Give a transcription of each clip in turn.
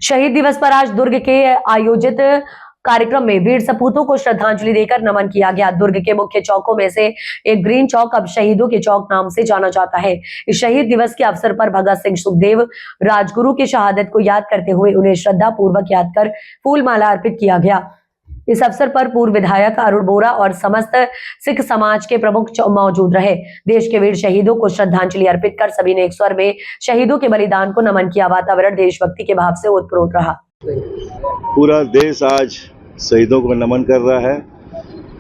शहीद दिवस पर आज दुर्ग के आयोजित कार्यक्रम में वीर सपूतों को श्रद्धांजलि देकर नमन किया गया। दुर्ग के मुख्य चौकों में से एक ग्रीन चौक अब शहीदों के चौक नाम से जाना जाता है। इस शहीद दिवस के अवसर पर भगत सिंह सुखदेव राजगुरु की शहादत को याद करते हुए उन्हें श्रद्धा पूर्वक याद कर फूल माला अर्पित किया गया। इस अवसर पर पूर्व विधायक अरुण बोरा और समस्त सिख समाज के प्रमुख मौजूद रहे। देश के वीर शहीदों को श्रद्धांजलि अर्पित कर सभी ने एक स्वर में शहीदों के बलिदान को नमन किया। वातावरण देशभक्ति के भाव से ओतप्रोत रहा। पूरा देश आज शहीदों को नमन कर रहा है,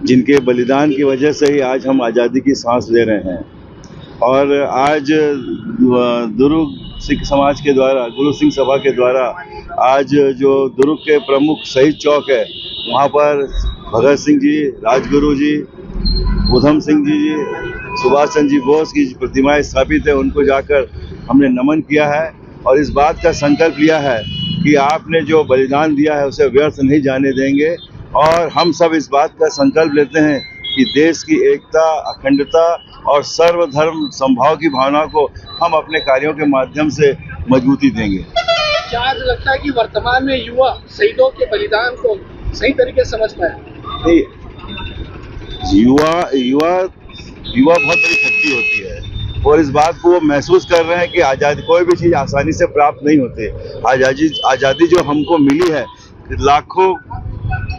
जिनके बलिदान की वजह से ही आज हम आज़ादी की सांस ले रहे हैं। और आज दुर्ग सिख समाज के द्वारा, गुरु सिंह सभा के द्वारा आज जो दुर्ग के प्रमुख शहीद चौक है, वहाँ पर भगत सिंह जी, राजगुरु जी, उधम सिंह जी, सुभाष चंद्र जी बोस की प्रतिमाएं स्थापित है, उनको जाकर हमने नमन किया है और इस बात का संकल्प लिया है कि आपने जो बलिदान दिया है उसे व्यर्थ नहीं जाने देंगे। और हम सब इस बात का संकल्प लेते हैं कि देश की एकता, अखंडता और सर्वधर्म समभाव की भावना को हम अपने कार्यों के माध्यम से मजबूती देंगे। क्या आज लगता है कि वर्तमान में युवा शहीदों के बलिदान को सही तरीके से समझ पाए? युवा बहुत बड़ी शक्ति होती है और इस बात को वो महसूस कर रहे हैं कि आज़ादी, कोई भी चीज़ आसानी से प्राप्त नहीं होती। आज़ादी जो हमको मिली है, लाखों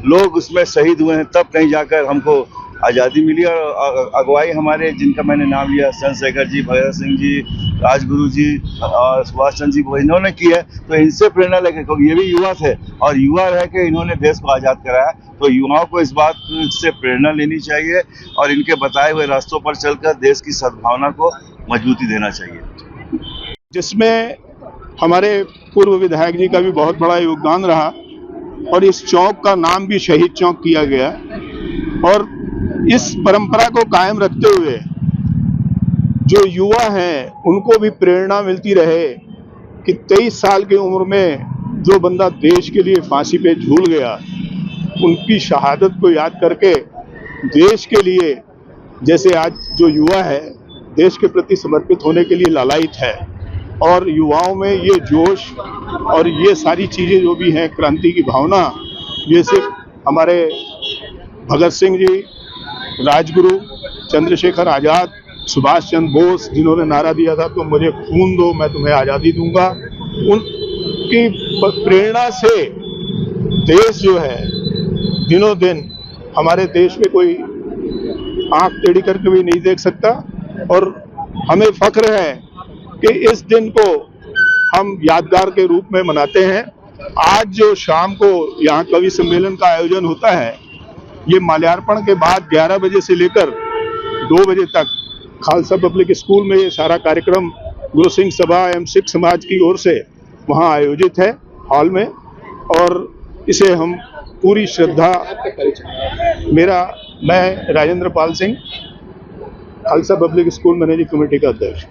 लोग उसमें शहीद हुए हैं, तब कहीं जाकर हमको आज़ादी मिली। और अगुवाई हमारे, जिनका मैंने नाम लिया, चंद्रशेखर जी, भगत सिंह जी, राजगुरु जी और सुभाष चंद्र जी, वो इन्होंने की है, तो इनसे प्रेरणा लेकर, क्योंकि ये भी युवा थे और युवा रह के इन्होंने देश को आज़ाद कराया, तो युवाओं को इस बात से प्रेरणा लेनी चाहिए और इनके बताए हुए रास्तों पर चलकर देश की सद्भावना को मजबूती देना चाहिए। जिसमें हमारे पूर्व विधायक जी का भी बहुत बड़ा योगदान रहा और इस चौक का नाम भी शहीद चौक किया गया। और इस परंपरा को कायम रखते हुए जो युवा हैं उनको भी प्रेरणा मिलती रहे कि 23 साल की उम्र में जो बंदा देश के लिए फांसी पे झूल गया, उनकी शहादत को याद करके देश के लिए, जैसे आज जो युवा है देश के प्रति समर्पित होने के लिए लालायित है और युवाओं में ये जोश और ये सारी चीज़ें जो भी हैं, क्रांति की भावना, जैसे हमारे भगत सिंह जी, राजगुरु, चंद्रशेखर आज़ाद, सुभाष चंद्र बोस, जिन्होंने नारा दिया था तो मुझे खून दो मैं तुम्हें आज़ादी दूंगा, उनकी प्रेरणा से देश जो है दिनों दिन, हमारे देश में कोई आंख टेढ़ी करके भी नहीं देख सकता। और हमें फख्र है कि इस दिन को हम यादगार के रूप में मनाते हैं। आज जो शाम को यहाँ कवि सम्मेलन का आयोजन होता है, ये माल्यार्पण के बाद 11 बजे से लेकर 2 बजे तक खालसा पब्लिक स्कूल में ये सारा कार्यक्रम गुरु सिंह सभा एवं सिख समाज की ओर से वहाँ आयोजित है हॉल में, और इसे हम पूरी श्रद्धा। मैं Rajendra Pal Singh, Khalsa public school managing committee का अध्यक्ष।